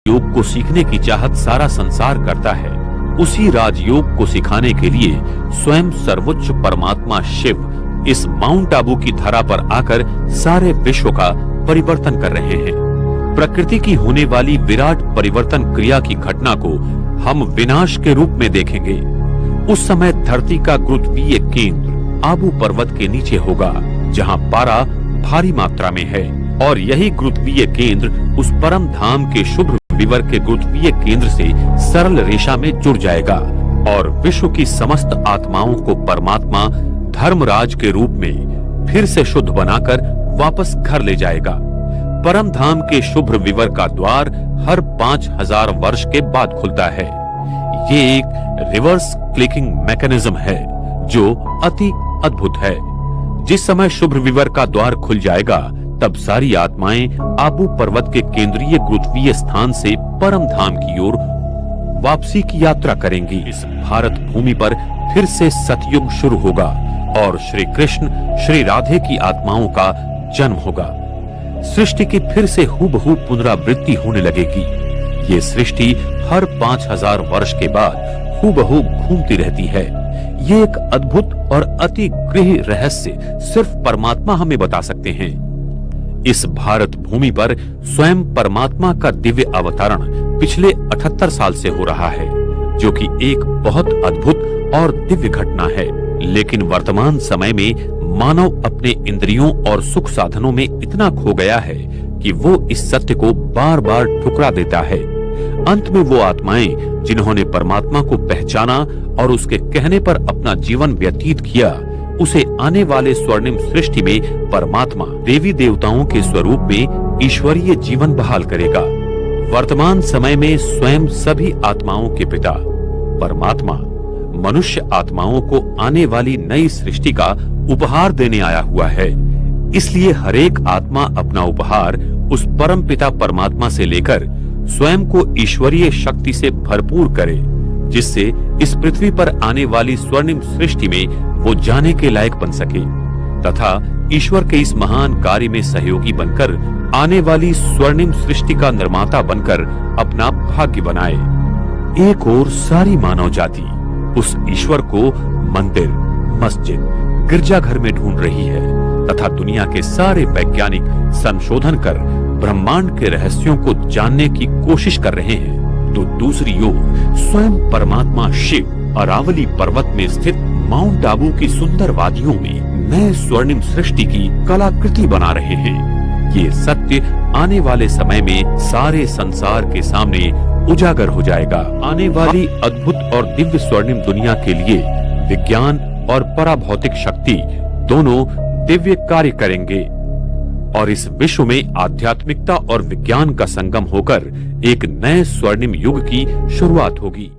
योग को सीखने की चाहत सारा संसार करता है, उसी राजयोग को सिखाने के लिए स्वयं सर्वोच्च परमात्मा शिव इस माउंट आबू की धरा पर आकर सारे विश्व का परिवर्तन कर रहे हैं। प्रकृति की होने वाली विराट परिवर्तन क्रिया की घटना को हम विनाश के रूप में देखेंगे। उस समय धरती का गुरुत्वीय केंद्र आबू पर्वत के नीचे होगा, जहां पारा भारी मात्रा में है, और यही गुरुत्वीय केंद्र उस परम धाम के शुभ विवर के गुरुत्वीय केंद्र से सरल रेखा में जुड़ जाएगा और विश्व की समस्त आत्माओं को परमात्मा धर्मराज के रूप में फिर से शुद्ध बनाकर वापस घर ले जाएगा। परम धाम के शुभ विवर का द्वार हर 5000 वर्ष के बाद खुलता है। ये एक रिवर्स क्लिकिंग मैकेनिज्म है जो अति अद्भुत है। जिस समय शुभ विवर का द्वार खुल जाएगा, तब सारी आत्माएं आबू पर्वत के केंद्रीय गुरुत्वीय स्थान से परम धाम की ओर वापसी की यात्रा करेंगी। इस भारत भूमि पर फिर से सतयुग शुरू होगा और श्री कृष्ण श्री राधे की आत्माओं का जन्म होगा। सृष्टि की फिर से हूबहू पुनरावृत्ति होने लगेगी। ये सृष्टि हर 5000 वर्ष के बाद हूबहू घूमती रहती है। ये एक अद्भुत और अति गृह रहस्य सिर्फ परमात्मा हमें बता सकते हैं। इस भारत भूमि पर स्वयं परमात्मा का दिव्य अवतरण पिछले 78 साल से हो रहा है, जो कि एक बहुत अद्भुत और दिव्य घटना है। लेकिन वर्तमान समय में मानव अपने इंद्रियों और सुख साधनों में इतना खो गया है कि वो इस सत्य को बार बार ठुकरा देता है। अंत में वो आत्माएं जिन्होंने परमात्मा को पहचाना और उसके कहने पर अपना जीवन व्यतीत किया, उसे आने वाले स्वर्णिम सृष्टि में परमात्मा देवी देवताओं के स्वरूप में ईश्वरीय जीवन बहाल करेगा। वर्तमान समय में स्वयं सभी आत्माओं के पिता परमात्मा मनुष्य आत्माओं को आने वाली नई सृष्टि का उपहार देने आया हुआ है। इसलिए हरेक आत्मा अपना उपहार उस परम पिता परमात्मा से लेकर स्वयं को ईश्वरीय शक्ति से भरपूर करे, जिससे इस पृथ्वी पर आने वाली स्वर्णिम सृष्टि में वो जाने के लायक बन सके तथा ईश्वर के इस महान कार्य में सहयोगी बनकर आने वाली स्वर्णिम सृष्टि का निर्माता बनकर अपना भाग्य बनाए। एक और सारी मानव जाति उस ईश्वर को मंदिर, मस्जिद, गिरजाघर में ढूंढ रही है तथा दुनिया के सारे वैज्ञानिक संशोधन कर ब्रह्मांड के रहस्यों को जानने की कोशिश कर रहे हैं, तो दूसरी ओर स्वयं परमात्मा शिव अरावली पर्वत में स्थित माउंट आबू की सुंदर वादियों में नए स्वर्णिम सृष्टि की कलाकृति बना रहे हैं। ये सत्य आने वाले समय में सारे संसार के सामने उजागर हो जाएगा। आने वाली अद्भुत और दिव्य स्वर्णिम दुनिया के लिए विज्ञान और पराभौतिक शक्ति दोनों दिव्य कार्य करेंगे और इस विश्व में आध्यात्मिकता और विज्ञान का संगम होकर एक नए स्वर्णिम युग की शुरुआत होगी।